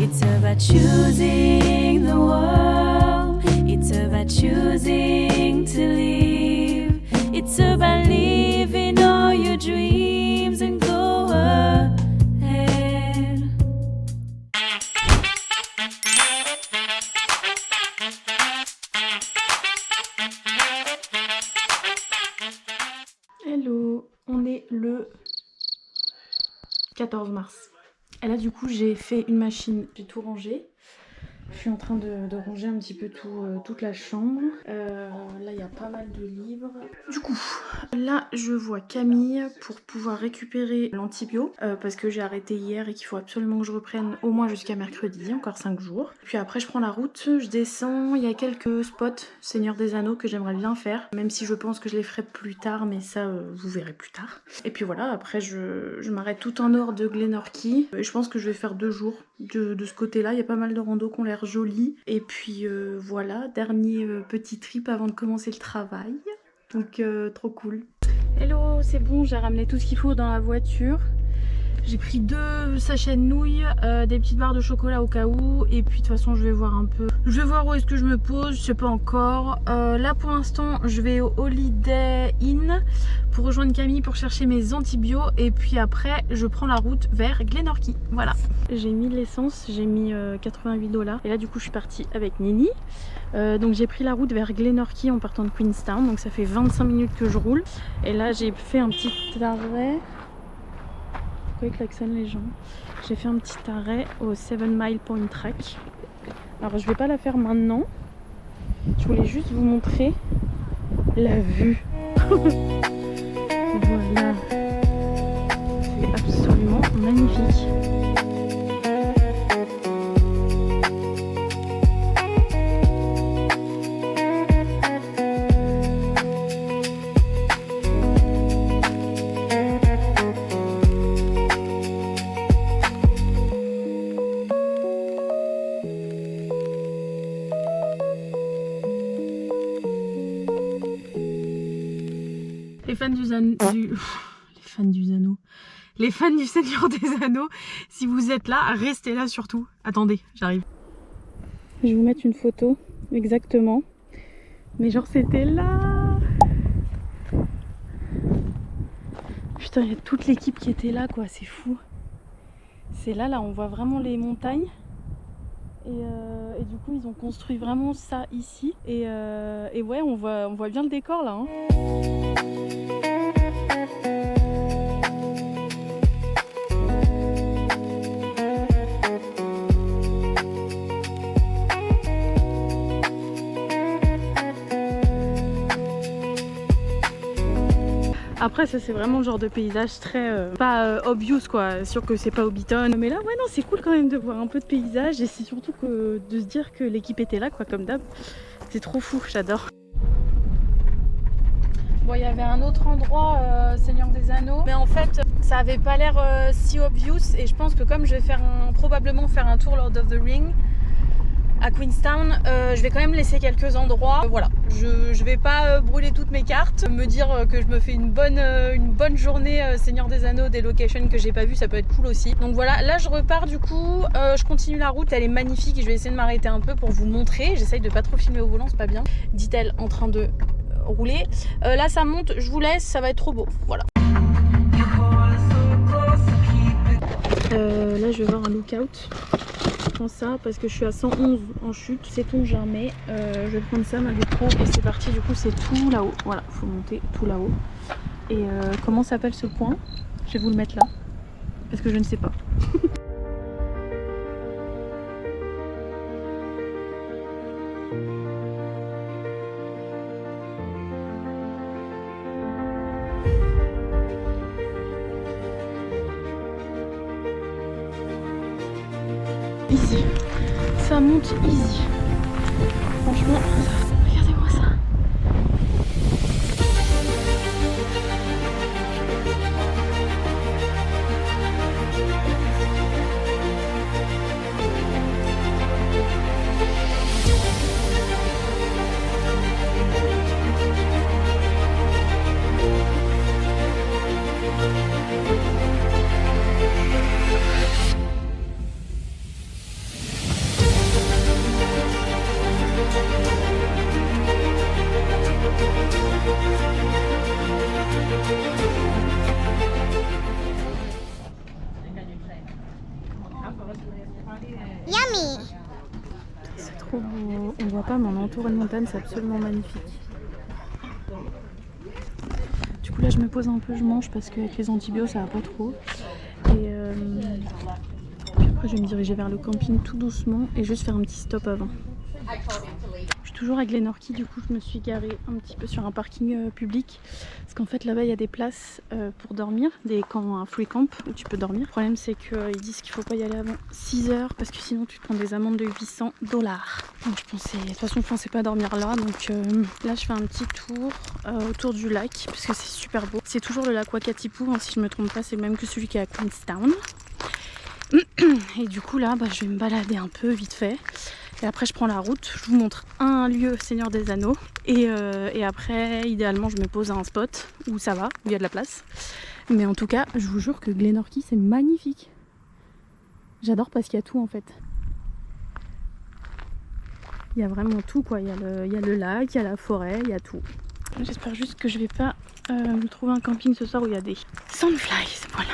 It's about choosing the world. It's about choosing to live. It's about living all your dreams and go ahead. Hello, on est le 14 mars. Et là du coup j'ai fait une machine, j'ai tout rangé. Je suis en train de ranger un petit peu toute la chambre. Là il y a pas mal de livres. Du coup, là je vois Camille pour pouvoir récupérer l'antibio parce que j'ai arrêté hier et qu'il faut absolument que je reprenne au moins jusqu'à mercredi, encore 5 jours. Puis après je prends la route, je descends, il y a quelques spots Seigneur des Anneaux que j'aimerais bien faire, même si je pense que je les ferai plus tard, mais ça vous verrez plus tard. Et puis voilà, après je m'arrête tout en nord de Glenorchy. Je pense que je vais faire 2 jours de ce côté-là, il y a pas mal de randos qui ont l'air jolis. Et puis voilà, dernier petit trip avant de commencer le travail. Donc trop cool. Hello, c'est bon, j'ai ramené tout ce qu'il faut dans la voiture. J'ai pris 2 sachets de nouilles, des petites barres de chocolat au cas où. Et puis de toute façon je vais voir un peu. Je vais voir où est-ce que je me pose, je sais pas encore. Là pour l'instant je vais au Holiday Inn pour rejoindre Camille pour chercher mes antibiotiques. Et puis après je prends la route vers Glenorchy. Voilà. J'ai mis de l'essence, j'ai mis 88$. Et là du coup je suis partie avec Nini. Donc j'ai pris la route vers Glenorchy en partant de Queenstown. Donc ça fait 25 minutes que je roule. Et là j'ai fait un petit arrêt. Pourquoi ils klaxonnent les gens? J'ai fait un petit arrêt au 7 Mile Point Track. Alors je vais pas la faire maintenant. Je voulais juste vous montrer la vue. Voilà. C'est absolument magnifique. Les fans du Seigneur des Anneaux, si vous êtes là, restez là surtout. Attendez, j'arrive. Je vais vous mettre une photo, exactement. Mais genre c'était là. Putain, il y a toute l'équipe qui était là, quoi, c'est fou. C'est là, on voit vraiment les montagnes. Et du coup, ils ont construit vraiment ça ici. Et ouais, on voit bien le décor là. Hein. Après ça c'est vraiment le genre de paysage très pas obvious quoi, sûr que c'est pas Hobbiton. Mais là ouais non c'est cool quand même de voir un peu de paysage. Et c'est surtout que de se dire que l'équipe était là quoi comme d'hab. C'est trop fou, j'adore. Bon il y avait un autre endroit Seigneur des Anneaux. Mais en fait ça avait pas l'air si obvious. Et je pense que comme je vais probablement faire un tour Lord of the Ring à Queenstown, je vais quand même laisser quelques endroits. Voilà, je vais pas brûler toutes mes cartes, me dire que je me fais une bonne journée Seigneur des Anneaux, des locations que j'ai pas vues, ça peut être cool aussi. Donc voilà, là je repars du coup, je continue la route, elle est magnifique et je vais essayer de m'arrêter un peu pour vous montrer. J'essaye de pas trop filmer au volant, c'est pas bien, dit-elle en train de rouler. Là ça monte, je vous laisse, ça va être trop beau, voilà. Là je vais voir un lookout. Ça parce que je suis à 111 en chute, sait-on jamais. Je vais prendre ça ma GoPro et c'est parti. Du coup c'est tout là-haut, voilà, faut monter tout là-haut. Et comment s'appelle ce point? Je vais vous le mettre là parce que je ne sais pas. Easy, ça monte easy. Franchement, regardez-moi ça. Yummy. C'est trop beau. On voit pas, mais on est entouré de montagnes, c'est absolument magnifique. Du coup là je me pose un peu, je mange parce qu'avec les antibiotiques ça va pas trop. Et puis après je vais me diriger vers le camping tout doucement et juste faire un petit stop avant. Je suis toujours à Glenorchy, du coup je me suis garée un petit peu sur un parking public. Parce qu'en fait là-bas il y a des places pour dormir, des camps, un free camp où tu peux dormir. Le problème c'est qu'ils disent qu'il faut pas y aller avant 6 heures parce que sinon tu te prends des amendes de $800. Donc je pensais, de toute façon je pensais pas dormir là, donc là je fais un petit tour autour du lac parce que c'est super beau. C'est toujours le lac Wakatipu, hein, si je me trompe pas, c'est le même que celui qui est à Queenstown. Et du coup là je vais me balader un peu vite fait. Et après je prends la route, je vous montre un lieu Seigneur des Anneaux et après idéalement je me pose à un spot où ça va, où il y a de la place. Mais en tout cas je vous jure que Glenorchy c'est magnifique. J'adore parce qu'il y a tout en fait. Il y a vraiment tout quoi, il y a le lac, il y a la forêt, il y a tout. J'espère juste que je vais pas me trouver un camping ce soir où il y a des sandflies, voilà.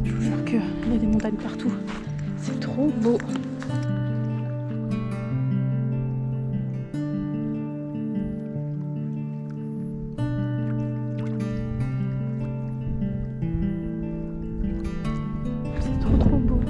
Je vous jure qu'il y a des montagnes partout. C'est trop beau. C'est trop trop beau.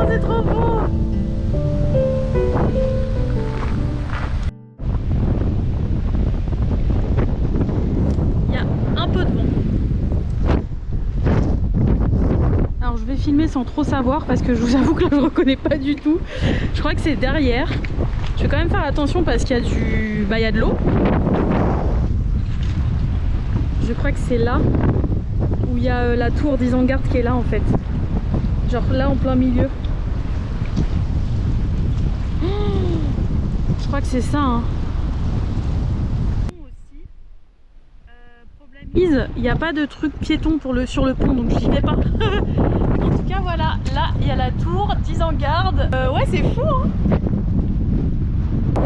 C'est trop beau. Il y a un peu de vent. Alors je vais filmer sans trop savoir parce que je vous avoue que là je reconnais pas du tout. Je crois que c'est derrière. Je vais quand même faire attention parce qu'il y a il y a de l'eau. Je crois que c'est là où il y a la tour d'Isengard qui est là en fait. Genre là en plein milieu. Je crois que c'est ça. Hein. Il n'y a pas de truc piéton sur le pont, donc j'y vais pas. En tout cas, voilà, là il y a la tour d'Isengard. Ouais, c'est fou. Hein.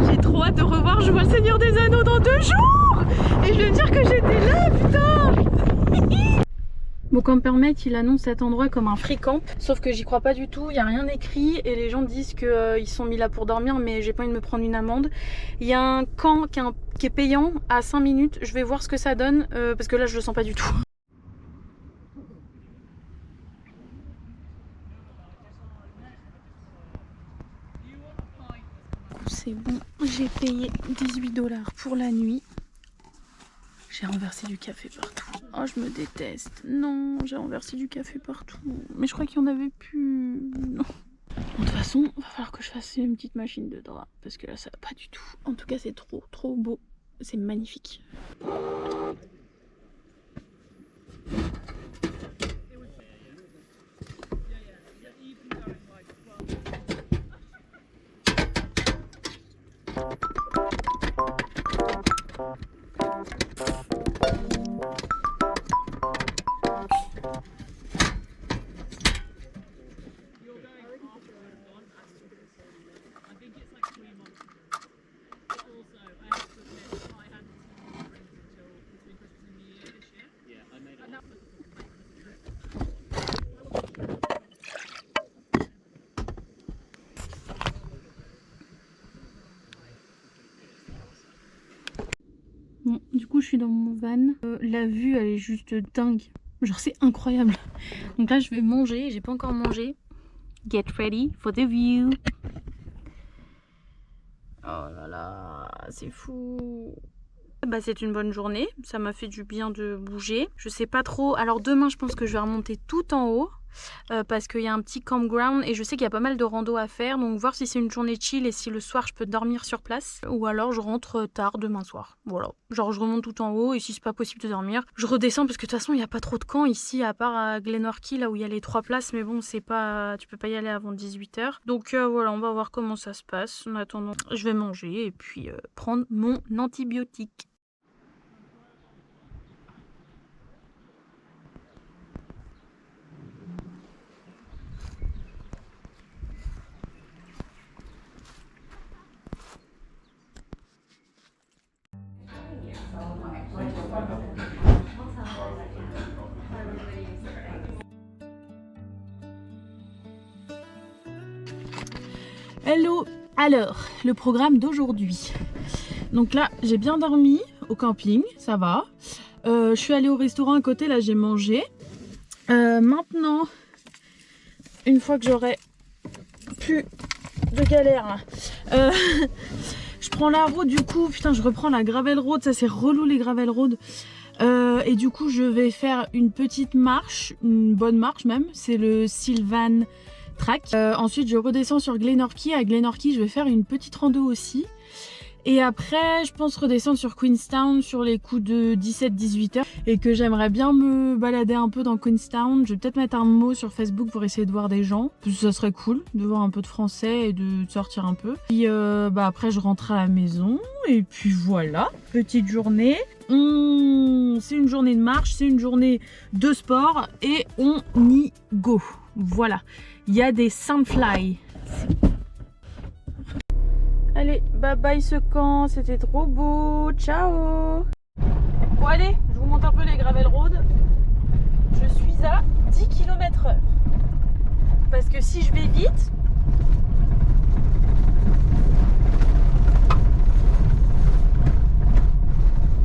J'ai trop hâte de revoir. Je vois le Seigneur des Anneaux dans 2 jours. Et je vais me dire que j'étais là, putain. Bon, Campermate, il annonce cet endroit comme un free camp, sauf que j'y crois pas du tout, il n'y a rien écrit et les gens disent qu'ils sont mis là pour dormir, mais j'ai pas envie de me prendre une amende. Il y a un camp qui est payant à 5 minutes, je vais voir ce que ça donne, parce que là je le sens pas du tout. C'est bon, j'ai payé $18 pour la nuit. J'ai renversé du café partout. Oh, je me déteste. Non, j'ai renversé du café partout. Mais je crois qu'il y en avait plus. Non. Bon, de toute façon, il va falloir que je fasse une petite machine de drap. Parce que là, ça va pas du tout. En tout cas, c'est trop, trop beau. C'est magnifique. Bon, du coup je suis dans mon van, la vue elle est juste dingue, genre c'est incroyable. Donc là je vais manger, j'ai pas encore mangé. Get ready for the view. Oh là là, c'est fou. Bah, c'est une bonne journée, ça m'a fait du bien de bouger. Je sais pas trop, alors demain je pense que je vais remonter tout en haut parce qu'il y a un petit campground et je sais qu'il y a pas mal de rando à faire, donc voir si c'est une journée chill et si le soir je peux dormir sur place ou alors je rentre tard demain soir. Voilà, genre je remonte tout en haut et si c'est pas possible de dormir, je redescends parce que de toute façon il n'y a pas trop de camps ici à part à Glenorchy là où il y a les 3 places, mais bon c'est pas, tu peux pas y aller avant 18h. Donc voilà, on va voir comment ça se passe. En attendant, je vais manger et puis prendre mon antibiotique. Hello. Alors, le programme d'aujourd'hui. Donc là, j'ai bien dormi au camping, ça va. Je suis allée au restaurant à côté, là j'ai mangé. Maintenant, une fois que j'aurai plus de galère, je prends la route du coup. Putain, je reprends la gravel road, ça c'est relou les gravel road. Et du coup, je vais faire une petite marche, une bonne marche même. C'est le Sylvan Track. Ensuite, je redescends sur Glenorchy. À Glenorchy, je vais faire une petite rando aussi. Et après, je pense redescendre sur Queenstown sur les coups de 17-18 heures. Et que j'aimerais bien me balader un peu dans Queenstown. Je vais peut-être mettre un mot sur Facebook pour essayer de voir des gens. Parce que ça serait cool de voir un peu de français et de sortir un peu. Puis après, je rentre à la maison. Et puis voilà, petite journée. C'est une journée de marche, c'est une journée de sport. Et on y go. Voilà, il y a des sandflies. Allez, bye bye ce camp, c'était trop beau, ciao. Bon allez, je vous montre un peu les gravel road. Je suis à 10 km/h. Parce que si je vais vite,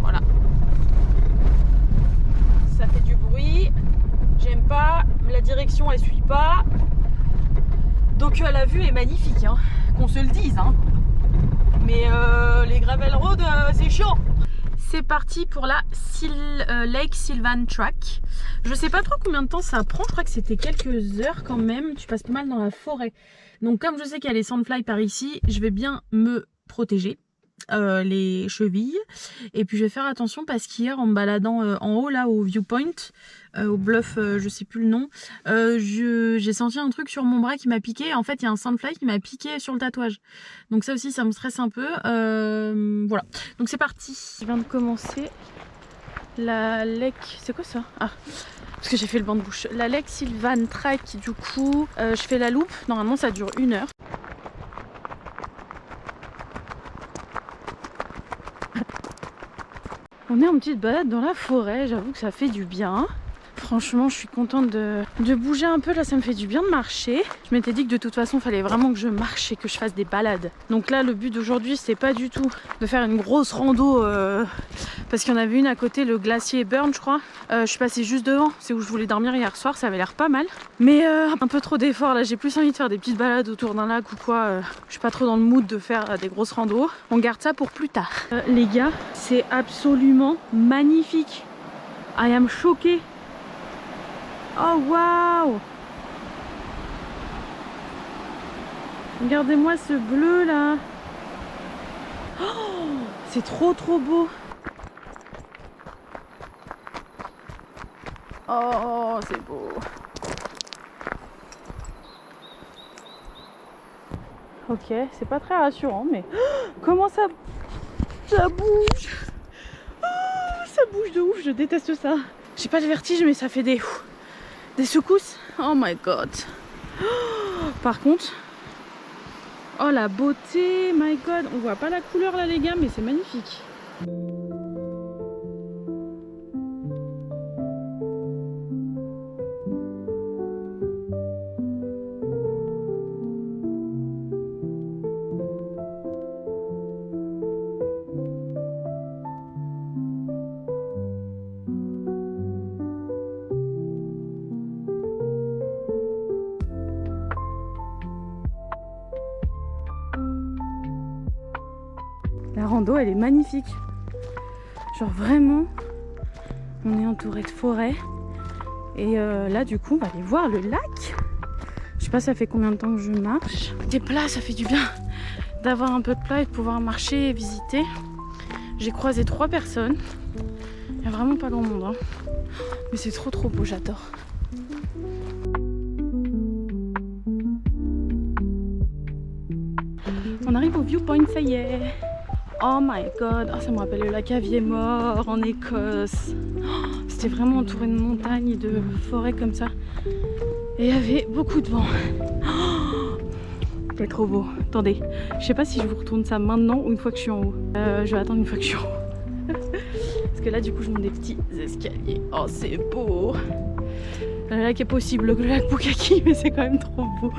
voilà, ça fait du bruit, j'aime pas, la direction elle suit pas. Donc la vue est magnifique, hein, qu'on se le dise, hein. Mais les gravel road c'est chiant. C'est parti pour la Lake Sylvan Track. Je sais pas trop combien de temps ça prend, je crois que c'était quelques heures quand même. Tu passes pas mal dans la forêt. Donc comme je sais qu'il y a les sandflies par ici, je vais bien me protéger les chevilles. Et puis je vais faire attention parce qu'hier en me baladant en haut là au viewpoint, au bluff, je sais plus le nom, j'ai senti un truc sur mon bras qui m'a piqué. En fait il y a un sandfly qui m'a piqué sur le tatouage. Donc ça aussi ça me stresse un peu. Voilà. Donc c'est parti. Je viens de commencer la lake. C'est quoi ça? Ah, parce que j'ai fait le banc de bouche. La Lake Sylvan Track du coup. Je fais la loupe. Normalement ça dure 1 heure. On est en petite balade dans la forêt, j'avoue que ça fait du bien. Franchement, je suis contente de bouger un peu. Là, ça me fait du bien de marcher. Je m'étais dit que de toute façon, il fallait vraiment que je marche et que je fasse des balades. Donc là, le but d'aujourd'hui, c'est pas du tout de faire une grosse rando parce qu'il y en avait une à côté, le glacier Burn, je crois. Je suis passée juste devant. C'est où je voulais dormir hier soir. Ça avait l'air pas mal. Mais un peu trop d'efforts. Là, j'ai plus envie de faire des petites balades autour d'un lac ou quoi. Je suis pas trop dans le mood de faire des grosses randos. On garde ça pour plus tard. Les gars, c'est absolument magnifique. I am choquée. Oh waouh! Regardez-moi ce bleu là! Oh, c'est trop beau! Oh, c'est beau! Ok, c'est pas très rassurant, mais comment ça bouge! Oh, ça bouge de ouf, je déteste ça! J'ai pas le vertige, mais ça fait des secousses. Oh my god. Oh, par contre, oh la beauté, my god. On voit pas la couleur là les gars, mais c'est magnifique. La rando elle est magnifique. Genre vraiment, on est entouré de forêt. Et là du coup on va aller voir le lac. Je sais pas ça fait combien de temps que je marche. Des plats, ça fait du bien d'avoir un peu de plat et de pouvoir marcher et visiter. J'ai croisé 3 personnes. Il n'y a vraiment pas grand monde hein. Mais c'est trop beau, j'adore. On arrive au viewpoint, ça y est. Oh my god, oh, ça me rappelle le lac Aviemore en Écosse. Oh, c'était vraiment entouré de montagnes et de forêts comme ça. Et il y avait beaucoup de vent. Oh, c'est trop beau. Attendez, je sais pas si je vous retourne ça maintenant ou une fois que je suis en haut. Je vais attendre une fois que je suis en haut. Parce que là du coup je monte des petits escaliers. Oh c'est beau. Le lac est possible que le lac Pukaki, mais c'est quand même trop beau.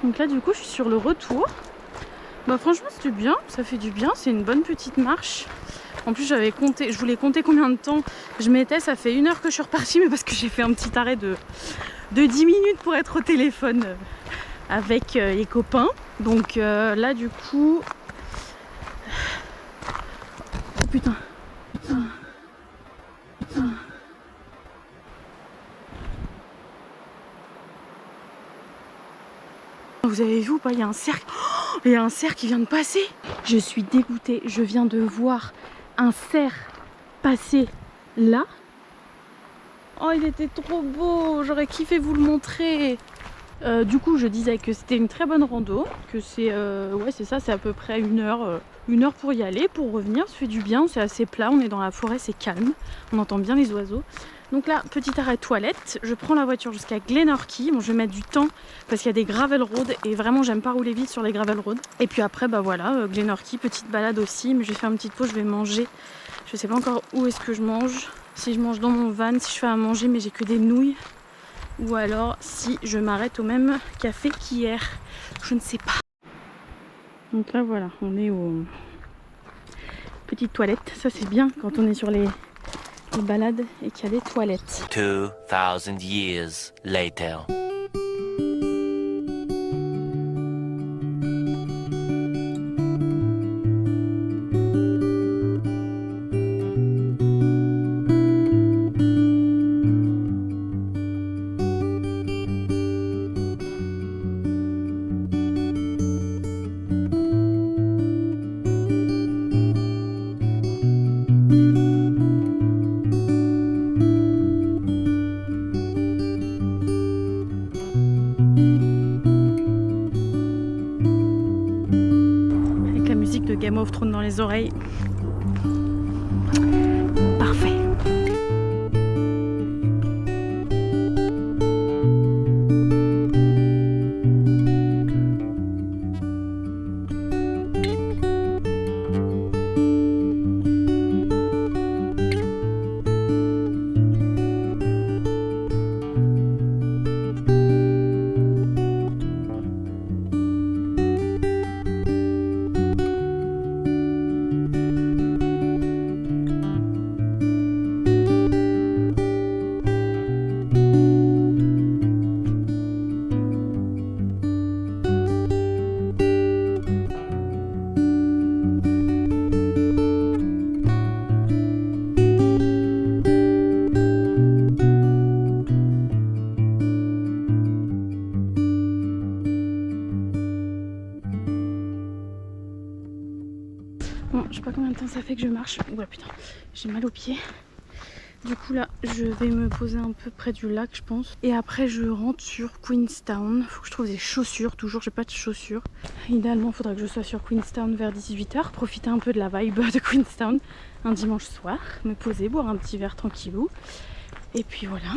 Donc là du coup je suis sur le retour. Bah franchement c'était bien, ça fait du bien, c'est une bonne petite marche. En plus j'avais compté, je voulais compter combien de temps je mettais, ça fait 1 heure que je suis repartie mais parce que j'ai fait un petit arrêt de 10 minutes pour être au téléphone avec les copains. Donc là du coup... Oh putain. Vous avez vu ou pas, il y a un cerf. Oh, il y a un cerf qui vient de passer. Je suis dégoûtée, je viens de voir un cerf passer là. Oh il était trop beau, j'aurais kiffé vous le montrer. Du coup je disais que c'était une très bonne rando, que c'est ouais c'est ça, c'est à peu près 1 heure pour y aller, pour revenir, ça fait du bien, c'est assez plat, on est dans la forêt, c'est calme, on entend bien les oiseaux. Donc là, petit arrêt toilette, je prends la voiture jusqu'à Glenorchy. Bon, je vais mettre du temps parce qu'il y a des gravel roads et vraiment j'aime pas rouler vite sur les gravel roads. Et puis après, bah voilà, Glenorchy, petite balade aussi, mais je vais faire une petite pause, je vais manger. Je sais pas encore où est-ce que je mange, si je mange dans mon van, si je fais à manger mais j'ai que des nouilles, ou alors si je m'arrête au même café qu'hier, je ne sais pas. Donc là voilà, on est aux petites toilettes, ça c'est bien quand on est sur les balades et qu'il y a des toilettes. 2000 years later. Game of Thrones dans les oreilles. Parfait. Bon, je sais pas combien de temps ça fait que je marche. Ouais putain, j'ai mal aux pieds. Du coup là, je vais me poser un peu près du lac je pense. Et après je rentre sur Queenstown. Faut que je trouve des chaussures, toujours j'ai pas de chaussures. Idéalement il faudrait que je sois sur Queenstown vers 18 h. Profiter un peu de la vibe de Queenstown. Un dimanche soir, me poser, boire un petit verre tranquillou. Et puis voilà.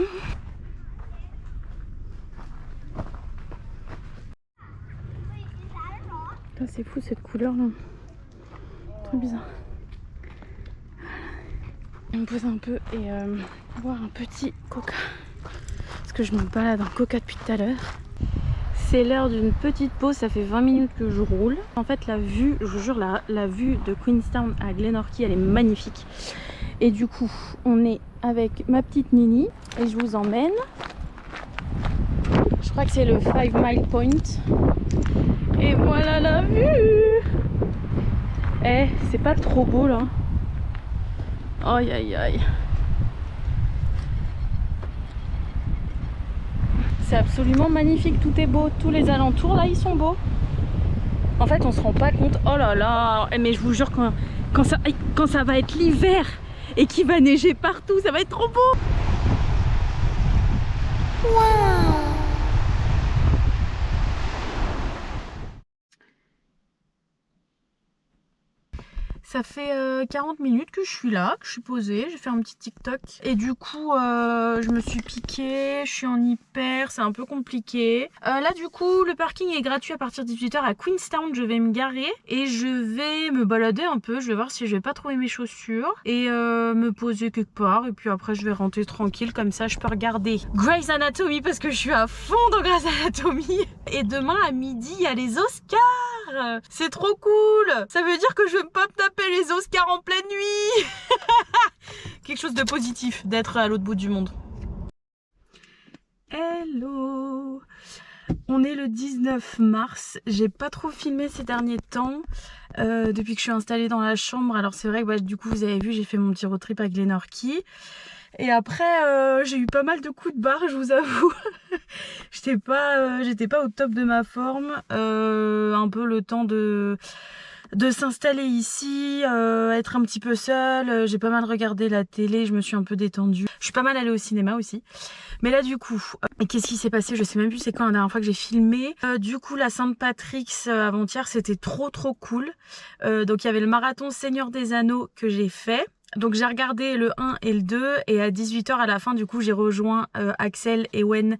Là c'est fou cette couleur là. Trop bizarre. On me pose un peu et boire un petit coca. Parce que je me balade en coca depuis tout à l'heure. C'est l'heure d'une petite pause, ça fait 20 minutes que je roule. En fait la vue, je vous jure, la vue de Queenstown à Glenorchy, elle est magnifique. Et du coup, on est avec ma petite Nini et je vous emmène. Je crois que c'est le 5 Mile Point. Et voilà la vue. Eh, c'est pas trop beau là. Aïe aïe aïe. C'est absolument magnifique, tout est beau, tous les alentours là ils sont beaux. En fait on se rend pas compte, oh là là, mais je vous jure quand ça va être l'hiver et qu'il va neiger partout, ça va être trop beau. Wow. Ça fait 40 minutes que je suis là, que je suis posée, j'ai fait un petit TikTok. Et du coup, je me suis piquée, je suis en hyper, c'est un peu compliqué. Là du coup, le parking est gratuit à partir de 18 h à Queenstown, je vais me garer. Et je vais me balader un peu, je vais voir si je vais pas trouver mes chaussures. Et me poser quelque part, et puis après je vais rentrer tranquille, comme ça je peux regarder Grey's Anatomy, parce que je suis à fond dans Grey's Anatomy. Et demain à midi, il y a les Oscars. C'est trop cool. Ça veut dire que je vais pas me taper les Oscars en pleine nuit. Quelque chose de positif d'être à l'autre bout du monde. Hello. On est le 19 mars. J'ai pas trop filmé ces derniers temps depuis que je suis installée dans la chambre. Alors c'est vrai que du coup vous avez vu, j'ai fait mon petit road trip à Glenorchy. Et après j'ai eu pas mal de coups de barre, je vous avoue. J'étais pas au top de ma forme. Un peu le temps de s'installer ici, être un petit peu seule. J'ai pas mal regardé la télé, je me suis un peu détendue. Je suis pas mal allée au cinéma aussi. Mais là du coup, qu'est-ce qui s'est passé? Je sais même plus c'est quand la dernière fois que j'ai filmé. Du coup la Saint-Patrick's avant-hier c'était trop cool. Donc il y avait le marathon Seigneur des Anneaux que j'ai fait. Donc j'ai regardé le 1 et le 2 et à 18 h à la fin du coup j'ai rejoint Axel et Wen.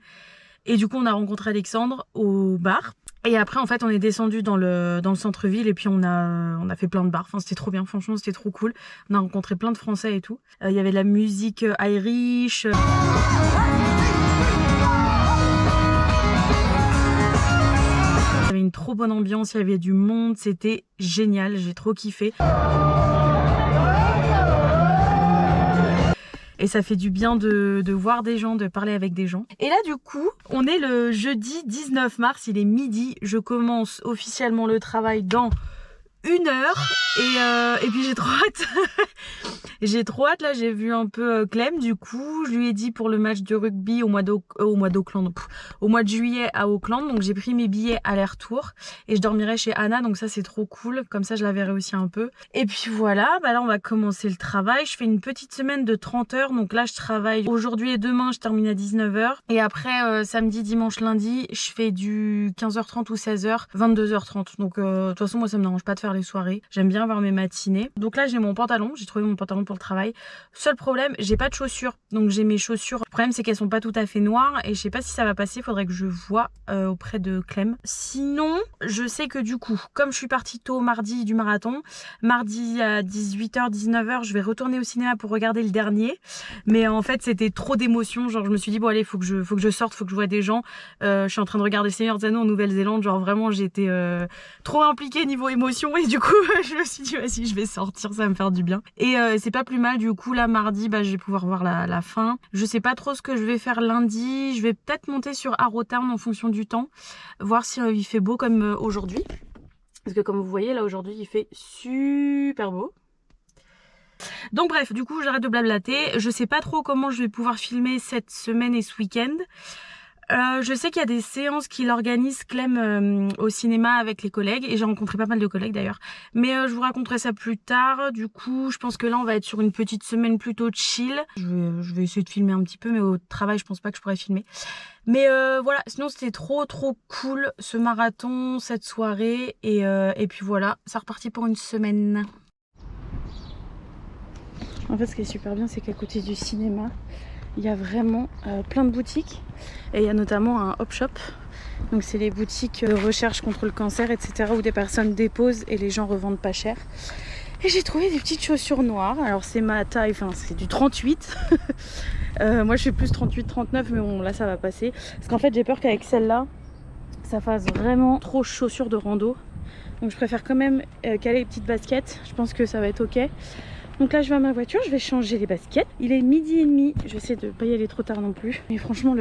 Et du coup on a rencontré Alexandre au bar. Et après en fait on est descendu dans le centre-ville et puis on a fait plein de bars. Enfin c'était trop bien, franchement c'était trop cool. On a rencontré plein de Français et tout. Il y avait de la musique Irish. Il y avait une trop bonne ambiance, il y avait du monde, c'était génial, j'ai trop kiffé. Et ça fait du bien de voir des gens, de parler avec des gens. Et là du coup, on est le jeudi 19 mars, il est midi. Je commence officiellement le travail dans 1 heure. Et puis j'ai trop hâte. J'ai trop hâte, là j'ai vu un peu Clem du coup. Je lui ai dit pour le match de rugby au mois de juillet à Auckland. Donc j'ai pris mes billets aller-retour. Et je dormirai chez Anna, donc ça c'est trop cool. Comme ça je la verrai aussi un peu. Et puis voilà, là on va commencer le travail. Je fais une petite semaine de 30 heures. Donc là je travaille aujourd'hui et demain, je termine à 19 h. Et après samedi, dimanche, lundi, je fais du 15 h 30 ou 16 h, 22 h 30. Donc de toute façon moi ça me dérange pas de faire les soirées. J'aime bien avoir mes matinées. Donc là j'ai mon pantalon, j'ai trouvé mon pantalon pour le travail. Seul problème, j'ai pas de chaussures. Donc j'ai mes chaussures. Le problème c'est qu'elles sont pas tout à fait noires et je sais pas si ça va passer, faudrait que je vois auprès de Clem. Sinon, je sais que du coup, comme je suis partie tôt mardi du marathon, mardi à 18 h 19 h, je vais retourner au cinéma pour regarder le dernier. Mais en fait, c'était trop d'émotions, genre je me suis dit bon allez, faut que je sorte, faut que je vois des gens. Je suis en train de regarder Seigneur des Anneaux en Nouvelle-Zélande, genre vraiment j'étais trop impliquée niveau émotion et du coup je me suis dit vas-y, je vais sortir, ça va me faire du bien. Et c'est pas plus mal, du coup là mardi je vais pouvoir voir la fin. Je sais pas trop ce que je vais faire lundi, je vais peut-être monter sur Arrowtown en fonction du temps, voir si il fait beau comme aujourd'hui, parce que comme vous voyez là aujourd'hui il fait super beau. Donc bref, du coup j'arrête de blablater. Je sais pas trop comment je vais pouvoir filmer cette semaine et ce week-end. Je sais qu'il y a des séances qu'il organise Clem au cinéma avec les collègues et j'ai rencontré pas mal de collègues d'ailleurs, mais je vous raconterai ça plus tard. Du coup je pense que là on va être sur une petite semaine plutôt chill. Je vais essayer de filmer un petit peu, mais au travail je pense pas que je pourrais filmer. Mais voilà, sinon c'était trop cool ce marathon, cette soirée et puis voilà, ça repartit pour une semaine. En fait ce qui est super bien c'est qu'à côté du cinéma il y a vraiment plein de boutiques. Et il y a notamment un Hop Shop. Donc c'est les boutiques de recherche contre le cancer, etc. où des personnes déposent et les gens revendent pas cher. Et j'ai trouvé des petites chaussures noires. Alors c'est ma taille, enfin c'est du 38. Moi je fais plus 38-39, mais bon là ça va passer. Parce qu'en fait j'ai peur qu'avec celle-là, ça fasse vraiment trop chaussures de rando. Donc je préfère quand même caler les petites baskets. Je pense que ça va être ok. Donc là je vais à ma voiture, je vais changer les baskets. Il est 12h30, je vais essayer de pas y aller trop tard non plus. Mais franchement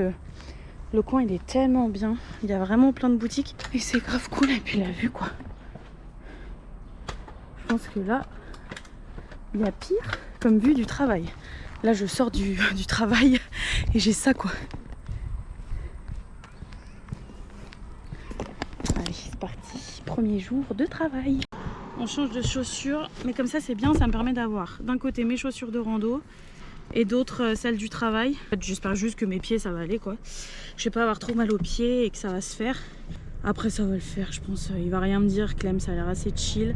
le coin il est tellement bien. Il y a vraiment plein de boutiques. Et c'est grave cool. Et puis la vue quoi. Je pense que là, il y a pire comme vue du travail. Là je sors du travail et j'ai ça quoi. Allez c'est parti. Premier jour de travail. On change de chaussures, mais comme ça c'est bien, ça me permet d'avoir d'un côté mes chaussures de rando et d'autres celles du travail. En fait, j'espère juste que mes pieds ça va aller quoi. Je vais pas avoir trop mal aux pieds et que ça va se faire. Après ça va le faire, je pense. Il va rien me dire, Clem, ça a l'air assez chill.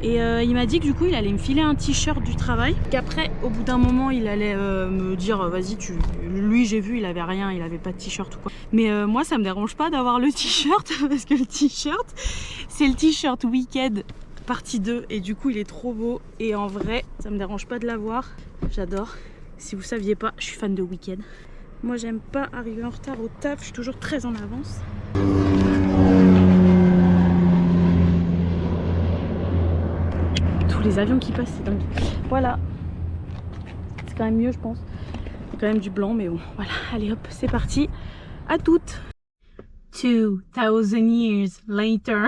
Et il m'a dit que du coup il allait me filer un t-shirt du travail. Qu'après au bout d'un moment il allait me dire vas-y lui j'ai vu il avait rien, il avait pas de t-shirt ou quoi. Mais moi ça me dérange pas d'avoir le t-shirt parce que le t-shirt c'est le t-shirt Weekend partie 2 et du coup il est trop beau et en vrai ça me dérange pas de l'avoir. J'adore. Si vous saviez pas, je suis fan de Weekend. Moi j'aime pas arriver en retard au taf, je suis toujours très en avance. Tous les avions qui passent, c'est dingue. Voilà. C'est quand même mieux je pense. Il y a quand même du blanc mais bon. Voilà, allez hop, c'est parti. À toutes. 2000 years later.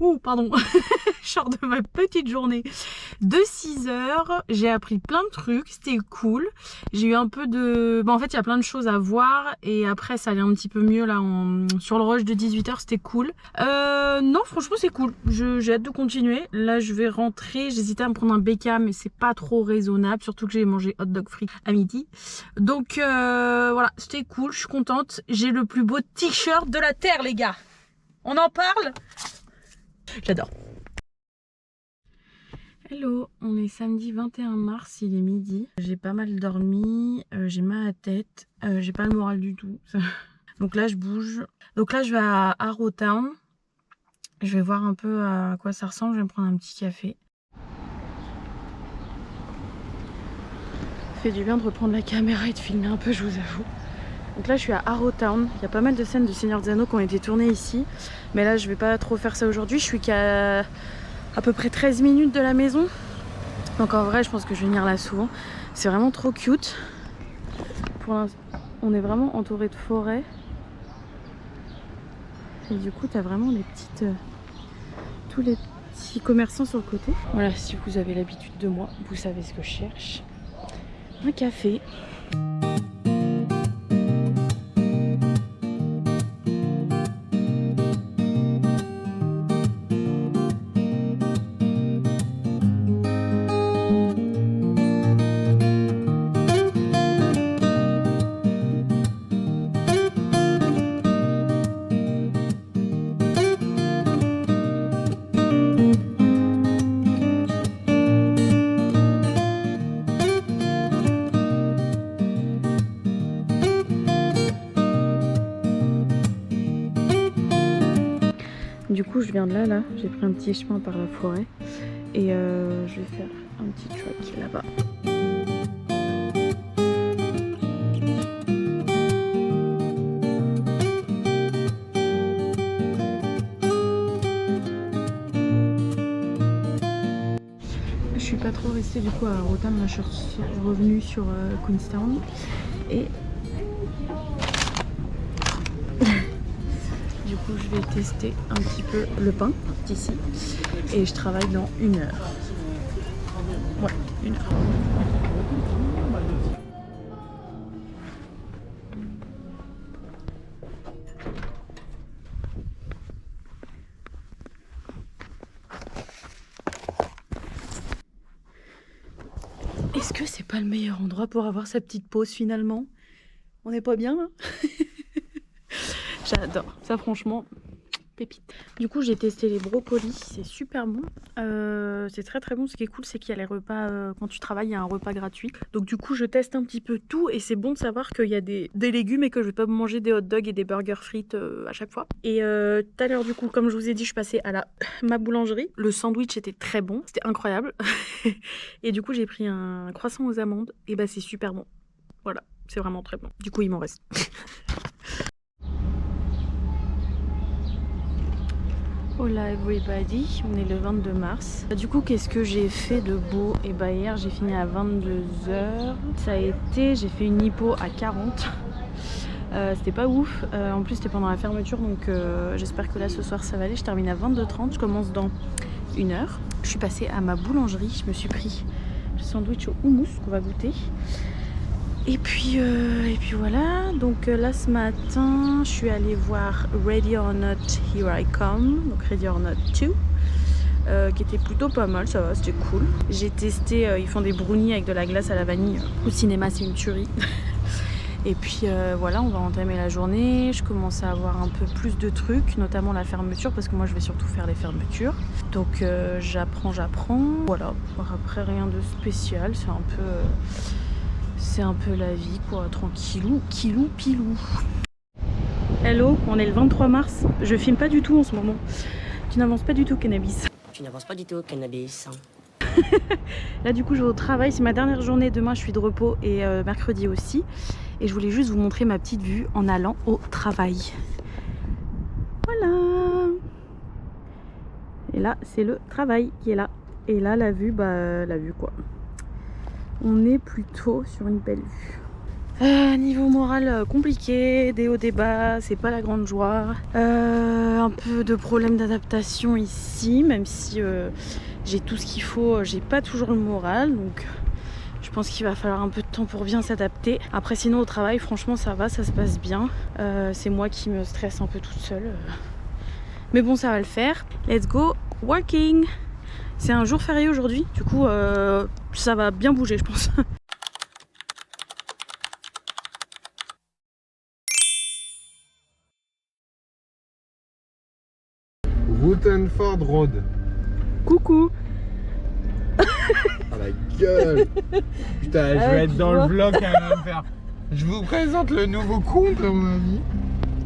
Oh pardon. Je sors de ma petite journée de 6 heures. J'ai appris plein de trucs, c'était cool. J'ai eu un peu de... Bon, en fait, il y a plein de choses à voir. Et après, ça allait un petit peu mieux là sur le rush de 18 heures, c'était cool. Non, franchement, c'est cool. J'ai hâte de continuer. Là, je vais rentrer. J'hésitais à me prendre un BK, mais c'est pas trop raisonnable. Surtout que j'ai mangé hot dog frit à midi. Donc, voilà, c'était cool. Je suis contente. J'ai le plus beau t-shirt de la Terre, les gars. On en parle? J'adore. Hello, on est samedi 21 mars, il est midi. J'ai pas mal dormi, j'ai mal à la tête, j'ai pas le moral du tout. Donc là je bouge. Donc là je vais à Arrowtown. Je vais voir un peu à quoi ça ressemble, je vais me prendre un petit café. Ça fait du bien de reprendre la caméra et de filmer un peu, je vous avoue. Donc là je suis à Arrowtown, il y a pas mal de scènes de Seigneur des Anneaux qui ont été tournées ici. Mais là je vais pas trop faire ça aujourd'hui, je suis qu'à peu près 13 minutes de la maison. Donc en vrai je pense que je vais venir là souvent. C'est vraiment trop cute. Pour l'instant on est vraiment entouré de forêts. Et du coup t'as vraiment les petites... tous les petits commerçants sur le côté. Voilà, si vous avez l'habitude de moi, vous savez ce que je cherche. Un café. Du coup je viens de là, j'ai pris un petit chemin par la forêt et je vais faire un petit trek là-bas. Je suis pas trop restée du coup à Arrowtown, là je suis revenue sur Queenstown et du coup je vais tester un petit peu le pain d'ici et je travaille dans 1 heure. Ouais, 1 heure. Est-ce que c'est pas le meilleur endroit pour avoir sa petite pause finalement? On n'est pas bien là? J'adore. Ça franchement, pépite. Du coup, j'ai testé les brocolis, c'est super bon. C'est très très bon. Ce qui est cool, c'est qu'il y a les repas, quand tu travailles, il y a un repas gratuit. Donc du coup, je teste un petit peu tout et c'est bon de savoir qu'il y a des légumes et que je vais pas manger des hot dogs et des burgers frites à chaque fois. Et tout à l'heure, du coup, comme je vous ai dit, je suis passée à ma boulangerie. Le sandwich était très bon, c'était incroyable. Et du coup, j'ai pris un croissant aux amandes et bah c'est super bon. Voilà, c'est vraiment très bon. Du coup, il m'en reste. Hola everybody, on est le 22 mars. Du coup, qu'est-ce que j'ai fait de beau? Et bah hier, j'ai fini à 22h. Ça a été, j'ai fait une hypo à 40. C'était pas ouf. En plus, c'était pendant la fermeture, donc j'espère que là, ce soir, ça va aller. Je termine à 22h30, je commence dans 1 heure. Je suis passée à ma boulangerie, je me suis pris le sandwich au houmous qu'on va goûter. Et puis voilà, donc là ce matin, je suis allée voir Ready or Not, Here I Come, donc Ready or Not 2, qui était plutôt pas mal, ça va, c'était cool. J'ai testé, ils font des brownies avec de la glace à la vanille. Au cinéma, c'est une tuerie. Et puis voilà, on va entamer la journée. Je commence à avoir un peu plus de trucs, notamment la fermeture, parce que moi je vais surtout faire les fermetures. Donc j'apprends. Voilà, après rien de spécial, c'est un peu la vie quoi, tranquillou, kilou, pilou. Hello, on est le 23 mars. Je filme pas du tout en ce moment. Tu n'avances pas du tout, Cannabis. Tu n'avances pas du tout, Cannabis. Là du coup je vais au travail, c'est ma dernière journée. Demain je suis de repos et mercredi aussi. Et je voulais juste vous montrer ma petite vue en allant au travail. Voilà. Et là c'est le travail qui est là. Et là la vue, la vue quoi. On est plutôt sur une belle vue. Niveau moral compliqué, des hauts des bas, c'est pas la grande joie. Un peu de problème d'adaptation ici, même si j'ai tout ce qu'il faut, j'ai pas toujours le moral, donc je pense qu'il va falloir un peu de temps pour bien s'adapter. Après sinon au travail, franchement ça va, ça se passe bien. C'est moi qui me stresse un peu toute seule. Mais bon, ça va le faire. Let's go working. C'est un jour férié aujourd'hui, du coup ça va bien bouger je pense. Rutherford Road. Coucou. Ah la gueule. Putain, je vais être dans le vlog, elle va me faire. Je vous présente le nouveau compte à mon avis.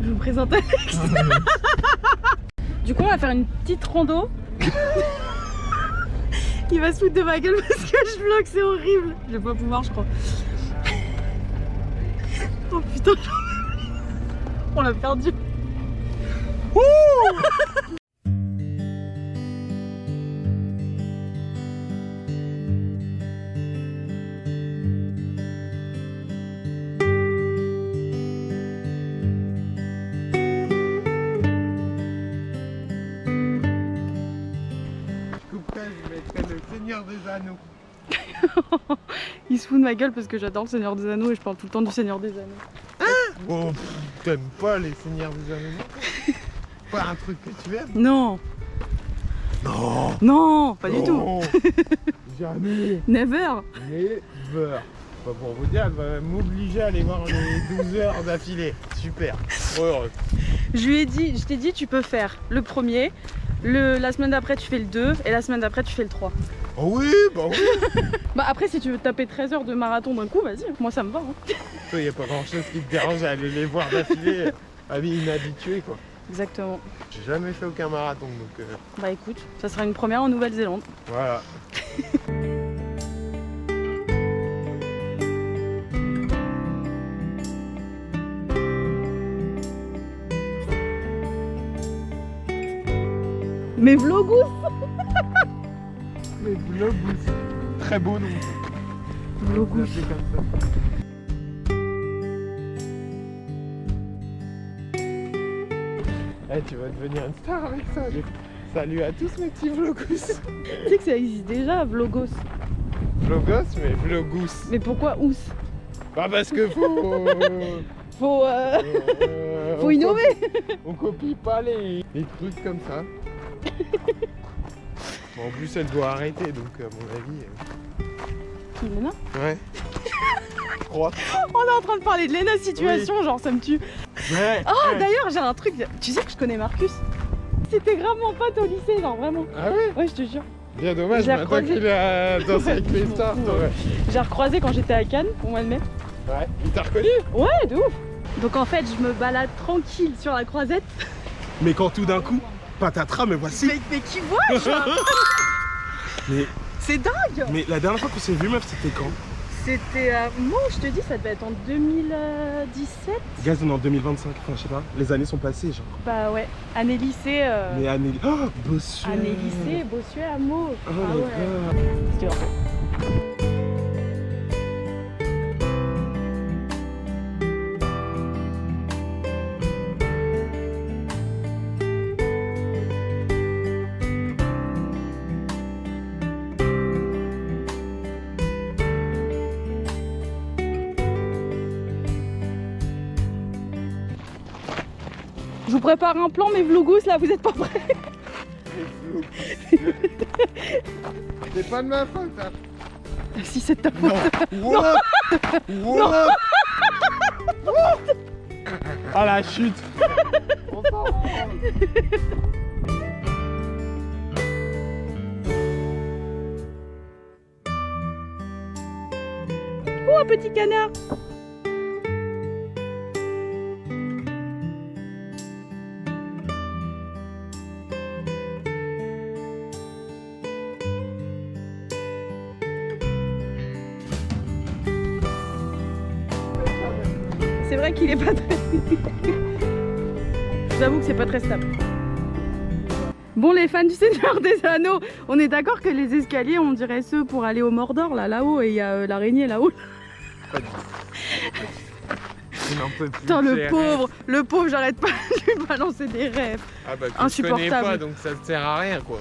Je vous présente Alex. Du coup on va faire une petite rando. Il va se foutre de ma gueule parce que je vlog, c'est horrible. Je vais pas pouvoir je crois. Oh putain, on l'a perdu. Je mettrai le Seigneur des Anneaux. Il se fout de ma gueule parce que j'adore le Seigneur des Anneaux et je parle tout le temps du Seigneur des Anneaux. Oh, t'aimes pas les Seigneurs des Anneaux? Pas un truc que tu aimes? Non. Non. Non, pas du tout. Non. Jamais. Never. Never. Pas pour vous dire, elle va m'obliger à aller voir les 12 heures d'affilée. Super. Trop heureux. Je t'ai dit tu peux faire le premier, la semaine d'après tu fais le 2 et la semaine d'après tu fais le 3. Oh oui, bah oui. Bah après si tu veux taper 13 heures de marathon d'un coup, vas-y, moi ça me va. Hein. Toi, y a pas grand chose qui te dérange à aller les voir d'affilée, avis inhabitué quoi. Exactement. J'ai jamais fait aucun marathon donc Bah écoute, ça sera une première en Nouvelle-Zélande. voilà. Mais vlogous. Les vlogs aussi. Très beau nom. Vlogous. C'est comme ça. Eh, tu vas devenir une star avec ça. Salut à tous mes petits vlogous. Tu sais que ça existe déjà, vlogos. Vlogos, mais vlogous. Mais pourquoi ous? Bah parce que faut... Faut innover. On copie pas les trucs comme ça. Bon, en plus elle doit arrêter donc à mon avis... Léna. Ouais. Je crois. On est en train de parler de Léna situation, genre ça me tue. Ouais. Oh d'ailleurs j'ai un truc, tu sais que je connais Marcus? c'était grave mon pote au lycée, genre vraiment. Ah ouais? Ouais, je te jure. Bien dommage, J'ai maintenant qu'il a dansé avec les stars, toi. J'ai recroisé quand j'étais à Cannes au mois de mai. Ouais, il t'a reconnu? Ouais, de ouf. Donc en fait, je me balade tranquille sur la croisette. Mais quand tout d'un coup, patatras, me voici. Mais qui voit genre Mais, C'est dingue. mais la dernière fois qu'on s'est vu, meuf, c'était quand? C'était, moi je te dis, ça devait être en 2017. Gaz, on est en 2025, enfin je sais pas, les années sont passées genre. Bah ouais, année lycée. Mais année... Oh, Bossuet. Année lycée, Bossuet, Hameau. Oh Ah les ouais. gars. C'était vrai. Je vous prépare un plan, mes vlogos là, vous êtes pas prêts? C'est pas de ma faute, hein. Si c'est de ta faute. What? What? Ah la chute. On s'en rend. Oh, un petit canard. C'est vrai qu'il est pas très... Je vous avoue que c'est pas très stable. Bon, les fans du Seigneur des Anneaux, on est d'accord que les escaliers, on dirait ceux pour aller au Mordor, là-haut, et il y a l'araignée là-haut. Putain, le pauvre, j'arrête pas de lui balancer des rêves. Ah bah tu Insupportable. connais pas, donc ça te sert à rien quoi.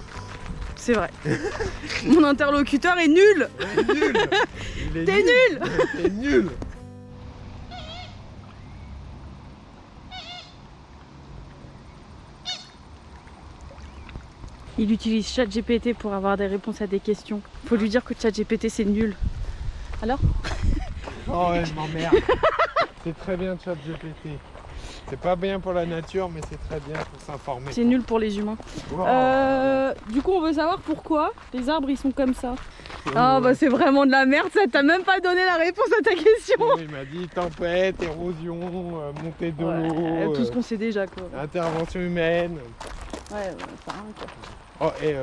C'est vrai. Mon interlocuteur est nul. Nul. T'es nul. T'es nul. Il utilise ChatGPT pour avoir des réponses à des questions. Faut lui dire que ChatGPT c'est nul. Alors? Oh ouais, je m'emmerde. C'est très bien ChatGPT. C'est pas bien pour la nature, mais c'est très bien pour s'informer. C'est nul pour les humains. Wow. Du coup, on veut savoir pourquoi les arbres ils sont comme ça. Ah bah c'est vraiment de la merde, ça t'a même pas donné la réponse à ta question. Il m'a dit tempête, érosion, montée de Ouais, l'eau, tout ce qu'on sait déjà quoi. intervention humaine. Ouais, ça rien quoi. Oh et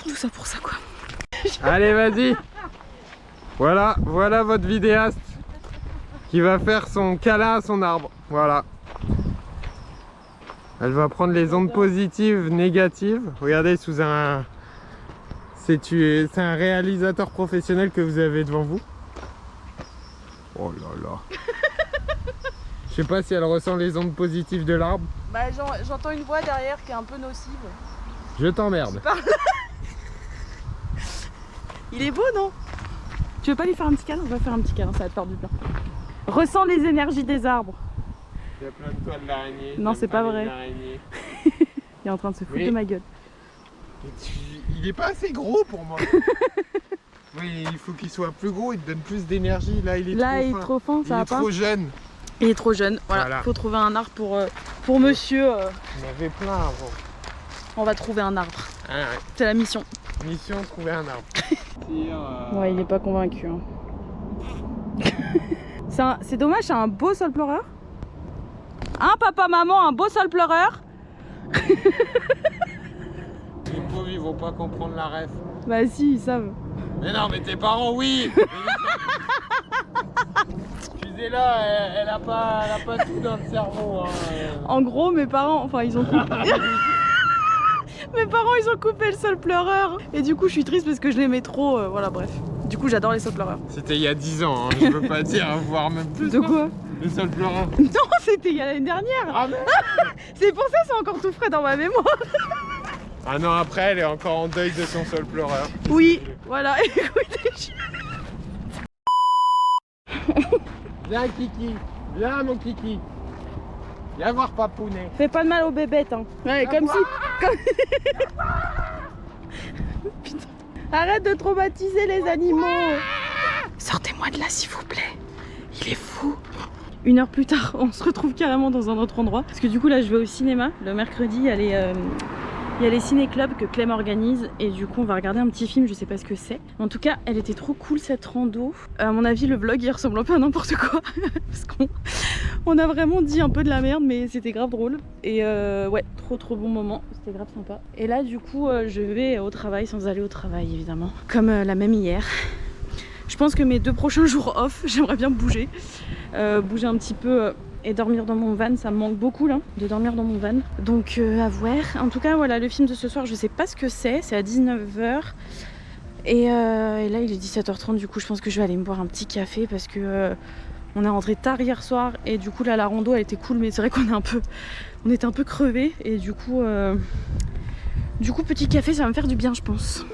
Tout ça pour ça quoi. Allez vas-y. Voilà votre vidéaste qui va faire son câlin à son arbre. Voilà. Elle va prendre les ondes positives, négatives. Regardez sous un... C'est un réalisateur professionnel que vous avez devant vous. Oh là là. Je sais pas si elle ressent les ondes positives de l'arbre. Bah j'entends une voix derrière qui est un peu nocive. Je t'emmerde. Il est beau non? Tu veux pas lui faire un petit câlin? On va faire un petit câlin, ça va te faire du bien. Ressens les énergies des arbres. Il y a plein de toiles d'araignée. Non, c'est pas vrai. Il est en train de se foutre Oui. de ma gueule. Il est pas assez gros pour moi. Oui, il faut qu'il soit plus gros, il te donne plus d'énergie. Là, il est Là, il est trop fin. trop fin, Il ça va est pas? trop jeune. Il est trop jeune. Voilà, Voilà. faut trouver un arbre pour monsieur. On avait plein avant. On va trouver un arbre. Ah, ouais. C'est la mission. Mission, trouver un arbre. Ouais, il est pas convaincu. Hein. C'est dommage, c'est un beau sol pleureur. Hein, papa, maman, un beau sol pleureur. Les pauvres, ils vont pas comprendre la ref. Bah si, ils savent. Mais non, mais tes parents, oui. Excusez-la, elle a pas tout dans le cerveau. Hein. En gros, mes parents, enfin, ils ont coupé. Mes parents, ils ont coupé le sol pleureur. Et du coup, je suis triste parce que je l'aimais trop. Voilà, bref. Du coup, j'adore les sols pleureurs. C'était il y a 10 ans, hein. Je veux pas dire, voire même plus. De quoi? Le sol pleurant. Non, c'était il y a l'année dernière. Ah merde. C'est pour ça, c'est encore tout frais dans ma mémoire. Un an après, elle est encore en deuil de son sol pleureur. Oui, voilà. Écoutez, Viens Kiki, viens mon Kiki. Viens voir Papounet. fais pas de mal aux bébêtes, hein. Ouais, comme si. Putain. Arrête de traumatiser les animaux. Sortez-moi de là, s'il vous plaît. Il est fou. 1 heure plus tard, on se retrouve carrément dans un autre endroit. Parce que du coup là je vais au cinéma. Le mercredi il y a les ciné-clubs que Clem organise et du coup on va regarder un petit film, je sais pas ce que c'est. En tout cas elle était trop cool cette rando. À mon avis le vlog il ressemble un peu à n'importe quoi parce qu'on a vraiment dit un peu de la merde mais c'était grave drôle. Et ouais, trop bon moment, c'était grave sympa. Et là du coup je vais au travail sans aller au travail évidemment. Comme la même hier. Je pense que mes 2 prochains jours off, j'aimerais bien bouger. Bouger un petit peu et dormir dans mon van, ça me manque beaucoup là, de dormir dans mon van. Donc à voir. En tout cas voilà, le film de ce soir, je sais pas ce que c'est à 19h. Et là il est 17h30, du coup je pense que je vais aller me boire un petit café parce que on est rentré tard hier soir et du coup là la rando elle était cool mais c'est vrai qu'on était un peu crevés et du coup petit café ça va me faire du bien je pense.